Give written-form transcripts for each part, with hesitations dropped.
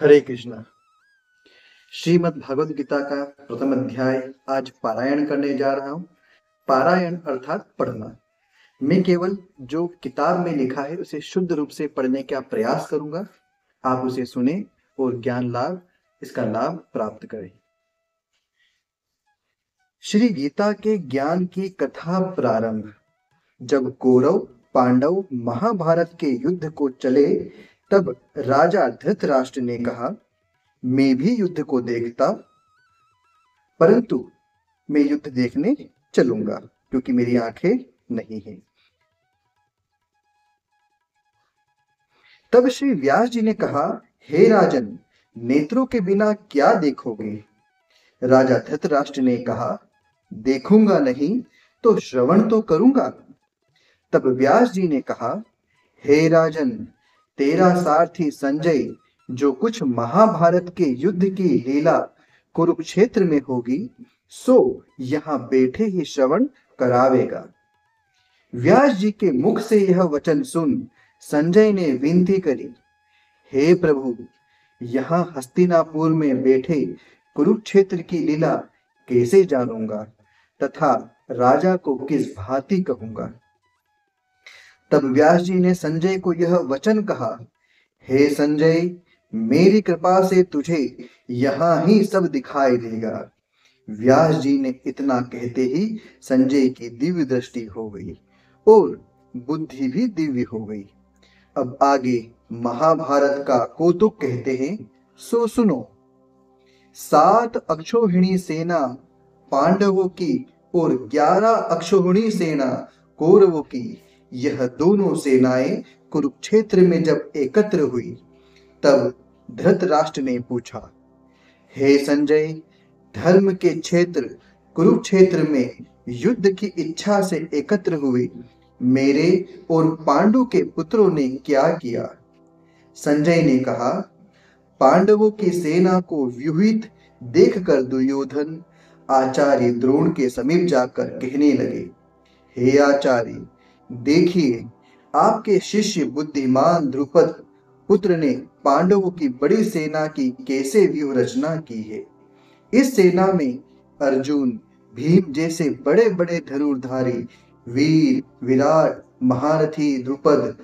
हरे कृष्णा। श्रीमद् भगवद गीता का प्रथम अध्याय आज पारायण करने जा रहा हूँ। पारायण अर्थात पढ़ना। मैं केवल जो किताब में लिखा है उसे शुद्ध रूप से पढ़ने का प्रयास करूंगा। आप उसे सुने और इसका लाभ प्राप्त करें। श्री गीता के ज्ञान की कथा प्रारंभ। जब कौरव पांडव महाभारत के युद्ध को चले, तब राजा धृतराष्ट्र ने कहा, मैं भी युद्ध को देखता, परंतु मैं युद्ध देखने चलूंगा क्योंकि मेरी आंखें नहीं हैं। तब श्री व्यास जी ने कहा, हे राजन, नेत्रों के बिना क्या देखोगे? राजा धृतराष्ट्र ने कहा, देखूंगा नहीं तो श्रवण तो करूंगा। तब व्यास जी ने कहा, हे राजन, तेरा सारथी संजय जो कुछ महाभारत के युद्ध की लीला कुरुक्षेत्र में होगी, सो यहाँ बैठे ही श्रवण करावेगा। व्यास जी के मुख से यह वचन सुन संजय ने विनती करी, हे प्रभु, यहाँ हस्तिनापुर में बैठे कुरुक्षेत्र की लीला कैसे जानूंगा तथा राजा को किस भांति कहूंगा। तब व्यास जी ने संजय को यह वचन कहा, हे संजय, मेरी कृपा से तुझे यहाँ ही सब दिखाई देगा। व्यास जी ने इतना कहते ही संजय की दिव्य दृष्टि हो गई और बुद्धि भी दिव्य हो गई। अब आगे महाभारत का कौतुक कहते हैं, सो सुनो। 7 अक्षौहिणी सेना पांडवों की और 11 अक्षौहिणी सेना कौरवों की, यह दोनों सेनाएं कुरुक्षेत्र में जब एकत्र हुई, तब धृतराष्ट्र ने पूछा, हे संजय, धर्म के क्षेत्र कुरुक्षेत्र में युद्ध की इच्छा से एकत्र हुए मेरे और पांडु के पुत्रों ने क्या किया? संजय ने कहा, पांडवों की सेना को व्यूहित देखकर दुर्योधन आचार्य द्रोण के समीप जाकर कहने लगे, हे आचार्य, देखिए, आपके शिष्य बुद्धिमान द्रुपद पुत्र ने पांडवों की बड़ी सेना की कैसे व्यूह रचना की है। इस सेना में अर्जुन, भीम जैसे बड़े बड़े धनुर्धारी वीर, विराट, महारथी द्रुपद,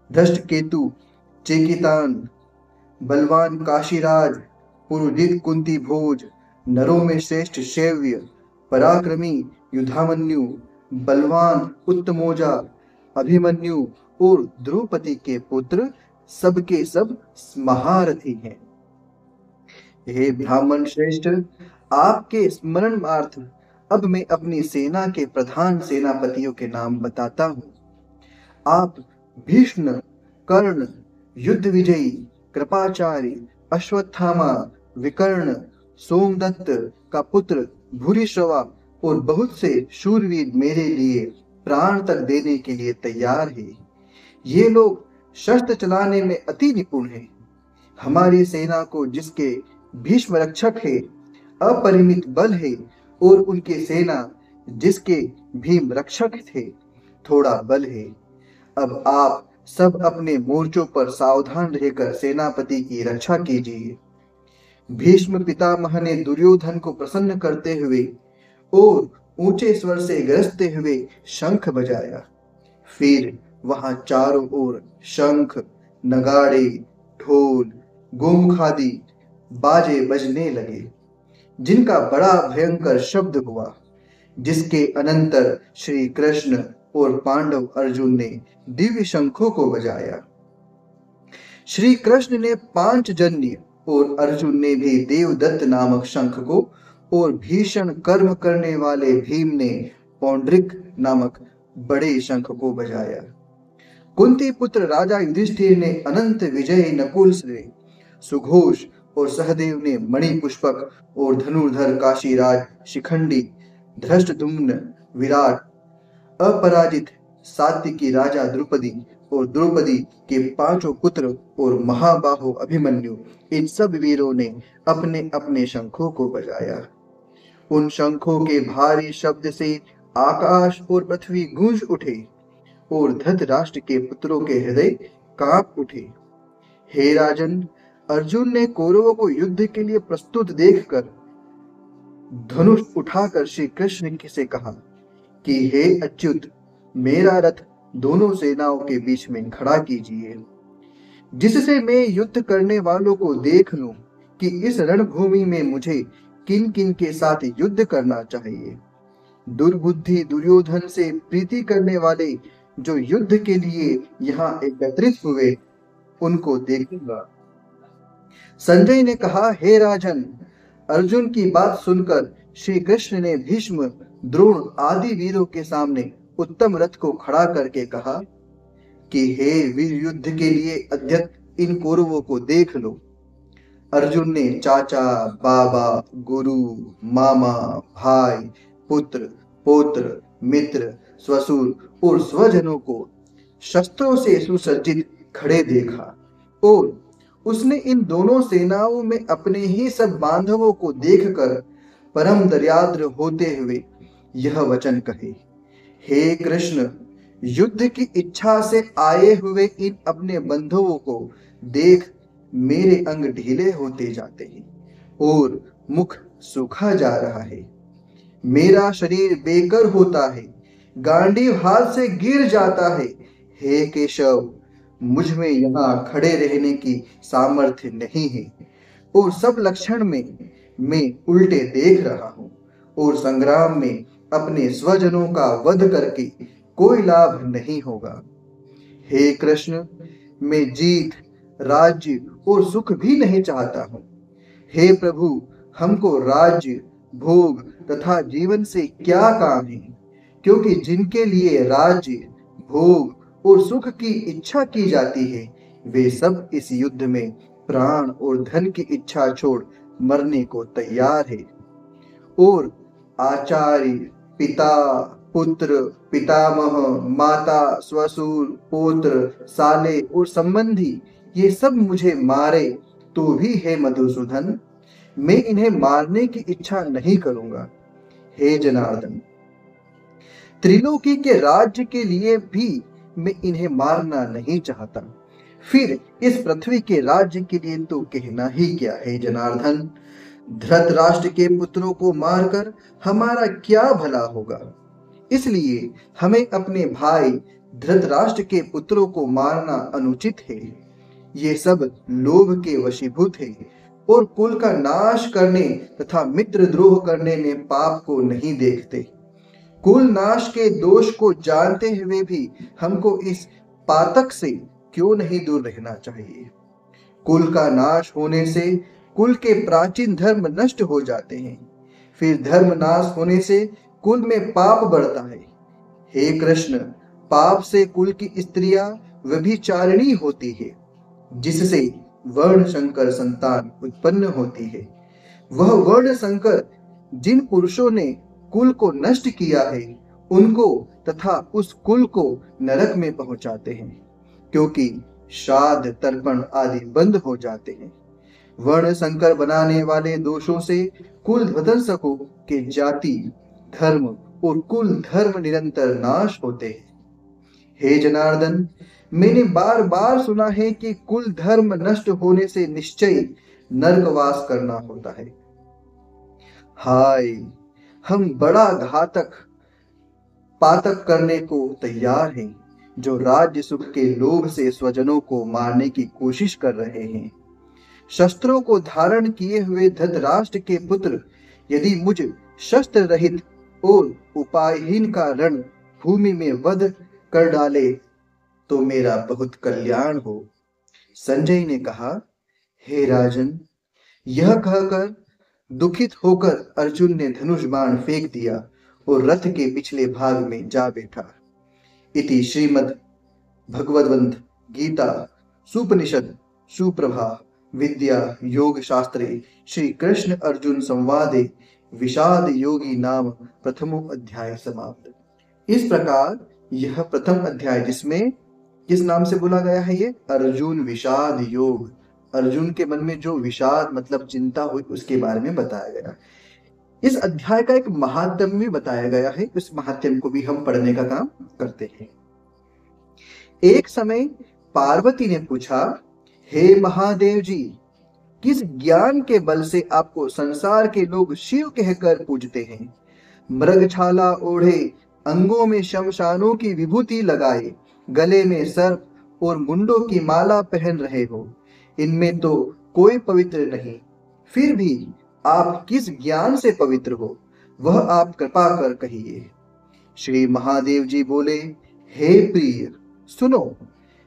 धृष्टकेतु, चेकितान, बलवान काशीराज, पुरुजित कुंती भोज, नरों में श्रेष्ठ शैव्य, पराक्रमी युधामन्यु, बलवान उत्तमोजा, अभिमन्यु और द्रौपदी के पुत्र सबके सब महारथी हैं। हे ब्राह्मण श्रेष्ठ, आपके स्मरणार्थ अब मैं अपनी सेना के प्रधान सेनापतियों के नाम बताता हूँ। आप भीष्म, कर्ण, युद्ध विजयी, कृपाचार्य, अश्वत्थामा, विकर्ण, सोमदत्त का पुत्र भूरिश्रवा और बहुत से शूरवीर मेरे लिए प्राण तक देने के लिए तैयार हैं। ये लोग शस्त्र चलाने में अति निपुण हैं। हमारी सेना को जिसके भीष्म रक्षक है अपरिमित बल है, और उनकी सेना जिसके भीम रक्षक थे थोड़ा बल है। अब आप सब अपने मोर्चों पर सावधान रहकर सेनापति की रक्षा कीजिए। भीष्म पितामह ने दुर्योधन को प्रसन्न करते हुए और ऊंचे स्वर से गरजते हुए शंख बजाया। फिर वहां चारों ओर शंख, नगाड़े, ढोल, गोमुखादि बाजे बजने लगे, जिनका बड़ा भयंकर शब्द हुआ, जिसके अनंतर श्री कृष्ण और पांडव अर्जुन ने दिव्य शंखों को बजाया। श्री कृष्ण ने पांचजन्य और अर्जुन ने भी देवदत्त नामक शंख को, और भीषण कर्म करने वाले भीम ने पौंड्रिक नामक बड़े शंख को बजाया। कुंती पुत्र राजा युधिष्ठिर ने अनंत विजय नकुल से सुघोष और सहदेव ने मणिपुष्पक और धनुर्धर काशीराज शिखंडी, धृष्टद्युम्न, विराट, अपराजित सात्विकी राजा द्रौपदी और द्रौपदी के 5 पुत्र और महाबाहो अभिमन्यु, इन सब वीरों ने अपने अपने शंखों को बजाया। उन शंखों के भारी शब्द से आकाश और पृथ्वी गूंज उठे और धृतराष्ट्र के पुत्रों के हृदय कांप उठे। हे राजन, अर्जुन ने कौरवों को युद्ध के लिए प्रस्तुत देखकर धनुष उठाकर श्री कृष्ण से कहा कि हे अच्युत, मेरा रथ दोनों सेनाओं के बीच में खड़ा कीजिए, जिससे मैं युद्ध करने वालों को देख लूं कि इस रणभूमि में मुझे किन किन के साथ युद्ध करना चाहिए। दुर्बुद्धि दुर्योधन से प्रीति करने वाले जो युद्ध के लिए यहाँ एकत्रित हुए, उनको देखूंगा। संजय ने कहा, हे राजन, अर्जुन की बात सुनकर श्री कृष्ण ने भीष्म, द्रोण आदि वीरों के सामने उत्तम रथ को खड़ा करके कहा कि हे वीर, युद्ध के लिए अद्यत इन कौरवों को देख लो। अर्जुन ने चाचा, बाबा, गुरु, मामा, भाई, पुत्र, पौत्र, मित्र, ससुर और स्वजनों को शस्त्रों से सुसज्जित खड़े देखा और उसने इन दोनों सेनाओं में अपने ही सब बांधवों को देखकर परम दयाद्र होते हुए यह वचन कहे, हे कृष्ण, युद्ध की इच्छा से आए हुए इन अपने बंधुओं को देख मेरे अंग ढीले होते जाते हैं और मुख सूखा जा रहा है। मेरा शरीर बेकर होता है, गांडीव हाथ से गिर जाता है। हे केशव, मुझ में यहाँ खड़े रहने की सामर्थ्य नहीं है और सब लक्षण में मैं उल्टे देख रहा हूँ और संग्राम में अपने स्वजनों का वध करके कोई लाभ नहीं होगा। हे कृष्ण, मैं जीत, राज्य और सुख भी नहीं चाहता हूँ। हे प्रभु, हमको राज्य, भोग तथा जीवन से क्या काम है, क्योंकि जिनके लिए राज्य, भोग और सुख की इच्छा की जाती है, वे सब इस युद्ध में प्राण और धन की इच्छा छोड़ मरने को तैयार है। और आचार्य, पिता, पुत्र, पितामह, माता, ससुर, पौत्र, साले और संबंधी, ये सब मुझे मारे तो भी हे मधुसूदन, मैं इन्हें मारने की इच्छा नहीं करूंगा। हे जनार्दन, त्रिलोकी के राज्य के लिए भी मैं इन्हें मारना नहीं चाहता, फिर इस पृथ्वी के राज्य के लिए तो कहना ही क्या है जनार्दन। धृतराष्ट्र के पुत्रों को मारकर हमारा क्या भला होगा, इसलिए हमें अपने भाई धृतराष्ट्र के पुत्रों को मारना अनुचित है। ये सब लोभ के वशीभूत है और कुल का नाश करने तथा मित्र द्रोह करने में पाप को नहीं देखते। कुल नाश के दोष को जानते हुए भी हमको इस पातक से क्यों नहीं दूर रहना चाहिए। कुल का नाश होने से कुल के प्राचीन धर्म नष्ट हो जाते हैं, फिर धर्म नाश होने से कुल में पाप बढ़ता है। हे कृष्ण, पाप से कुल की स्त्रियां व्यभिचारिणी होती है, जिससे वर्ण संकर संतान उत्पन्न होती है। वह वर्ण संकर जिन पुरुषों ने कुल को नष्ट किया है, उनको तथा उस कुल को नरक में पहुंचाते हैं, क्योंकि श्राद्ध, तर्पण आदि बंद हो जाते हैं। वर्ण संकर बनाने वाले दोषों से कुल ध्वंसकों के जाति, धर्म और कुल धर्म निरंतर नाश होते हैं। हे जनार्दन, मैंने बार बार सुना है कि कुल धर्म नष्ट होने से निश्चय नरकवास करना होता है। हाय, हम बड़ा घातक पातक करने को तैयार हैं, जो राज्य सुख के लोभ से स्वजनों को मारने की कोशिश कर रहे हैं। शस्त्रों को धारण किए हुए धृतराष्ट्र के पुत्र यदि मुझ शस्त्र रहित और उपायहीन का रण भूमि में वध कर डाले तो मेरा बहुत कल्याण हो। संजय ने कहा, हे राजन, यह कहकर दुखित होकर अर्जुन ने धनुष बाण फेंक दिया और रथ के पिछले भाग में जा बैठा। इति श्रीमद् भगवद्वंद गीता सुपनिषद सुप्रभा विद्या योग शास्त्रे श्री कृष्ण अर्जुन संवादे विषाद योगी नाम प्रथमो अध्याय समाप्त। इस प्रकार यह प्रथम अध्याय, जिसमें किस नाम से बोला गया है, ये अर्जुन विषाद योग, अर्जुन के मन में जो विषाद मतलब चिंता हुई उसके बारे में बताया गया। इस अध्याय का एक महात्म्य भी बताया गया है, उस महात्म्य को भी हम पढ़ने का काम करते हैं। एक समय पार्वती ने पूछा, हे महादेव जी, किस ज्ञान के बल से आपको संसार के लोग शिव कहकर पूजते हैं? मृगछाला ओढ़े, अंगों में शमशानों की विभूति लगाए, गले में सर्प और मुंडों की माला पहन रहे हो। इनमें तो कोई पवित्र नहीं। फिर भी आप किस ज्ञान से पवित्र हो, वह आप कृपा कर कहिए। श्री महादेव जी बोले, हे प्रिय, सुनो।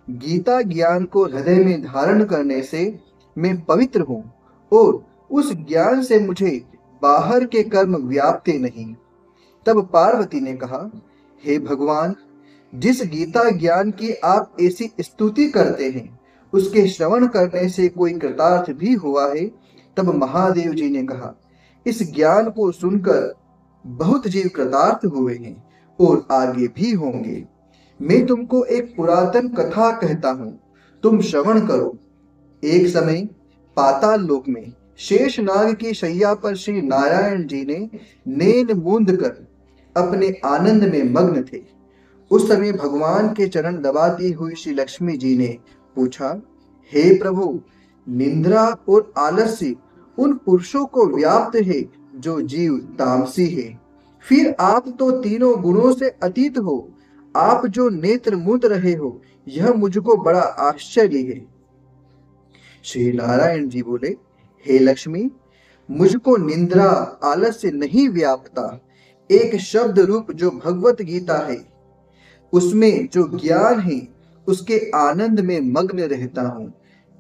गीता ज्ञान को हृदय में धारण करने से मैं पवित्र हूँ और उस ज्ञान से मुझे बाहर के कर्म व्यापते नहीं। तब पार्वती ने कहा, हे भगवान, जिस गीता ज्ञान की आप ऐसी स्तुति करते हैं, उसके श्रवण करने से कोई कृतार्थ भी हुआ है? तब महादेव जी ने कहा, इस ज्ञान को सुनकर बहुत जीव कृतार्थ हुए हैं और आगे भी होंगे। मैं तुमको एक पुरातन कथा कहता हूँ, तुम श्रवण करो। एक समय पाताल लोक में शेषनाग की शैया पर श्री नारायण जी ने नैन मूंद कर अपने आनंद में मग्न थे। उस समय भगवान के चरण दबाती हुई श्री लक्ष्मी जी ने पूछा, हे प्रभु, निंद्रा और आलस्य उन पुरुषों को व्याप्त है जो जीव तामसी है। फिर आप तो तीनों गुणों से अतीत हो, आप जो नेत्र मूंद रहे हो, यह मुझको बड़ा आश्चर्य है। श्री नारायण जी बोले, हे लक्ष्मी, मुझको निंद्रा आलस्य नहीं व्यापता। एक शब्द रूप जो भगवत गीता है, उसमें जो ज्ञान है, उसके आनंद में मग्न रहता हूँ।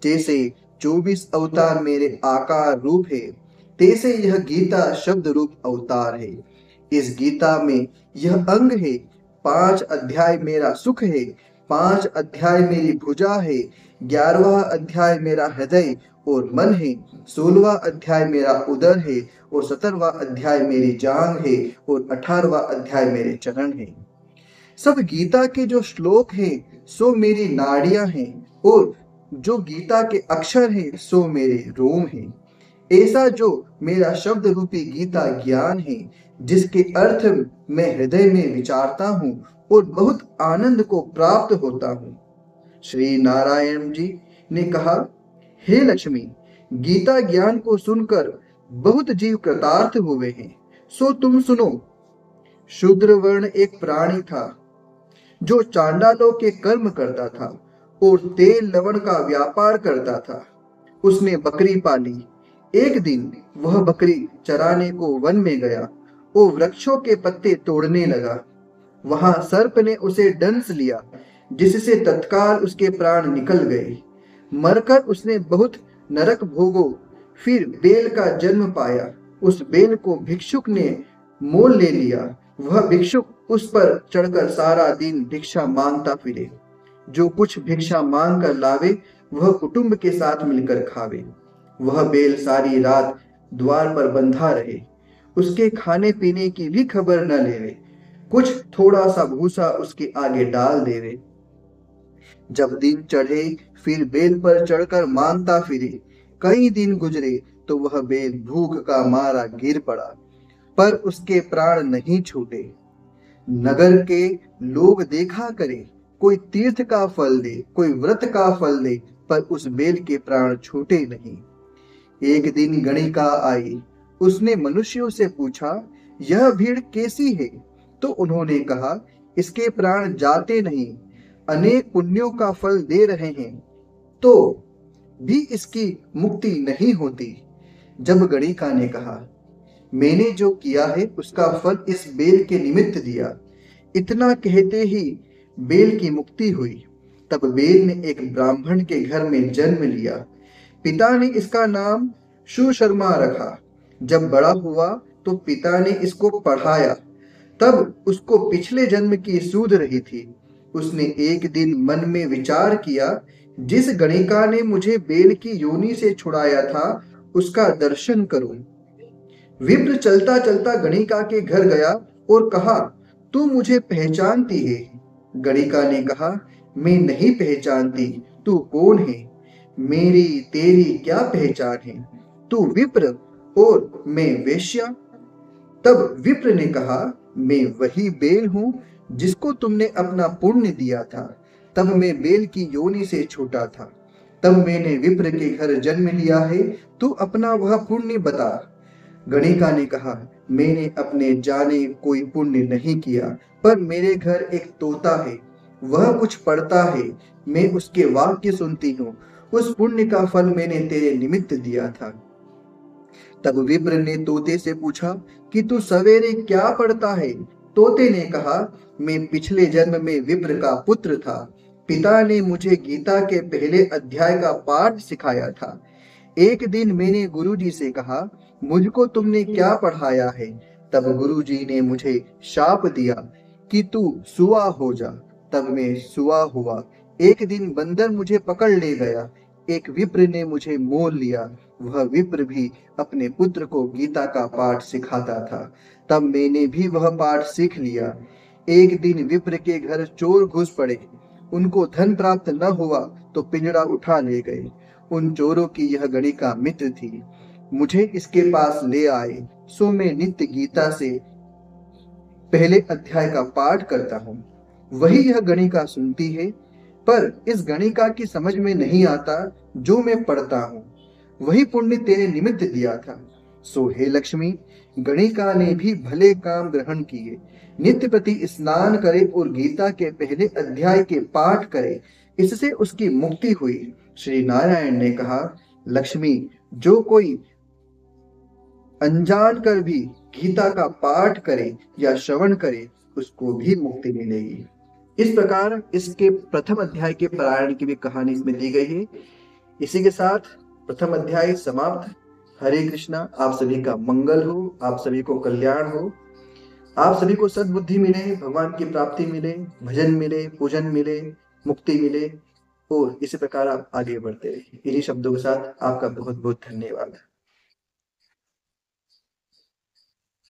जैसे 24 अवतार मेरे आकार रूप है, तैसे यह गीता शब्द रूप अवतार है। इस गीता में यह अंग है, 5 अध्याय मेरा सुख है, 5 अध्याय मेरी भुजा है, 11वां अध्याय मेरा हृदय और मन है, 16वां अध्याय मेरा उदर है और 17वां अध्याय मेरी जांग है और 18वां अध्याय मेरे चरण है। सब गीता के जो श्लोक हैं सो मेरी नाड़ियां हैं और जो गीता के अक्षर हैं सो मेरे रोम हैं। ऐसा जो मेरा शब्द रूपी गीता ज्ञान है, जिसके अर्थ मैं हृदय में विचारता हूँ और बहुत आनंद को प्राप्त होता हूँ। श्री नारायण जी ने कहा, हे लक्ष्मी, गीता ज्ञान को सुनकर बहुत जीव कृतार्थ हुए हैं, सो तुम सुनो। शूद्र वर्ण एक प्राणी था जो चांडालों के कर्म करता था और तेल लवण का व्यापार करता था। उसने बकरी पाली। एक दिन वह बकरी चराने को वन में गया और वृक्षों के पत्ते तोड़ने लगा। वहां सर्प ने उसे डंस लिया, जिससे तत्काल उसके प्राण निकल गए। मरकर उसने बहुत नरक भोगो, फिर बेल का जन्म पाया। उस बेल को भिक्षुक ने मोल ले लिया। वह भिक्षुक उस पर चढ़कर सारा दिन भिक्षा मांगता फिरे। जो कुछ भिक्षा मांग कर लावे, वह कुटुंब के साथ मिलकर खावे। वह बेल सारी रात द्वार पर बंधा रहे, उसके खाने पीने की भी खबर न लेवे, कुछ थोड़ा सा भूसा उसके आगे डाल देवे। जब दिन चढ़े, फिर बेल पर चढ़कर मांगता फिरे। कई दिन गुजरे तो वह बेल भूख का मारा गिर पड़ा, पर उसके प्राण नहीं छूटे। नगर के लोग देखा करे, कोई तीर्थ का फल दे, कोई व्रत का फल दे, पर उस बेल के प्राण छूटे नहीं। एक दिन गणिका आई। उसने मनुष्यों से पूछा, यह भीड़ कैसी है? तो उन्होंने कहा, इसके प्राण जाते नहीं, अनेक पुण्यों का फल दे रहे हैं, तो भी इसकी मुक्ति नहीं होती। जब गणिका ने कहा, मैंने जो किया है उसका फल इस बेल के निमित्त दिया, इतना कहते ही बेल की मुक्ति हुई। तब बेल ने एक ब्राह्मण के घर में जन्म लिया। पिता ने इसका नाम सुशर्मा रखा। जब बड़ा हुआ तो पिता ने इसको पढ़ाया। तब उसको पिछले जन्म की सूझ रही थी। उसने एक दिन मन में विचार किया, जिस गणिका ने मुझे बेल की योनि से छुड़ाया था, उसका दर्शन करूं। विप्र चलता चलता गणिका के घर गया और कहा, तू मुझे पहचानती है? गणिका ने कहा, मैं नहीं पहचानती, तू कौन है? मेरी तेरी क्या पहचान है? तू विप्र और मैं वेश्या। तब विप्र ने कहा, मैं वही बेल हूं जिसको तुमने अपना पुण्य दिया था। तब मैं बेल की योनि से छूटा था। तब मैंने विप्र के घर जन्म लिया है, तू अपना वह पुण्य बता। गणिका ने कहा, मैंने अपने जाने कोई पुण्य नहीं किया, पर मेरे घर एक तोता है, वह कुछ पढ़ता है, मैं उसके वाक्य सुनती हूँ। उस पुण्य का फल मैंने तेरे निमित्त दिया था। तब विप्र ने तोते से पूछा कि तू सवेरे क्या पढ़ता है? तोते ने कहा, मैं पिछले जन्म में विप्र का पुत्र था। पिता ने मुझे गीता के पहले अध्याय का पाठ सिखाया था। एक दिन मैंने गुरुजी से कहा, मुझको तुमने क्या पढ़ाया है? तब गुरुजी ने मुझे शाप दिया कि तू सुआ हो जा। तब मैं सुआ हुआ। एक दिन बंदर मुझे पकड़ ले गया। एक विप्र ने मुझे मोल लिया। वह विप्र भी अपने पुत्र को गीता का पाठ सिखाता था। तब मैंने भी वह पाठ सीख लिया। एक दिन विप्र के घर चोर घुस पड़े। उनको धन प्राप्त न हुआ तो पिंजड़ा उठा ले गए। उन चोरों की यह गणिका मित्र थी। मुझे इसके पास ले आए, सो मैं नित्य गीता से पहले अध्याय का पाठ करता हूँ। वही यह गणिका सुनती है, पर इस गणिका की समझ में नहीं आता जो मैं पढ़ता हूँ। वही पुण्य तेरे निमित्त दिया था। सो हे लक्ष्मी, गणिका ने भी भले काम ग्रहण किए। नित्य प्रति स्नान करे और गीता के पहले अध्याय के पाठ करे, इससे उसकी मुक्ति हुई। श्री नारायण ने कहा, लक्ष्मी, जो कोई अनजान कर भी गीता का पाठ करे या श्रवण करे, उसको भी मुक्ति मिलेगी। इस प्रकार इसके प्रथम अध्याय के पारायण की भी कहानी इसमें दी गई है। इसी के साथ प्रथम अध्याय समाप्त। हरे कृष्णा। आप सभी का मंगल हो, आप सभी को कल्याण हो, आप सभी को सद्बुद्धि मिले, भगवान की प्राप्ति मिले, भजन मिले, पूजन मिले, मुक्ति मिले और इसी प्रकार आप आगे बढ़ते रहिए। इन्हीं शब्दों के साथ आपका बहुत बहुत धन्यवाद।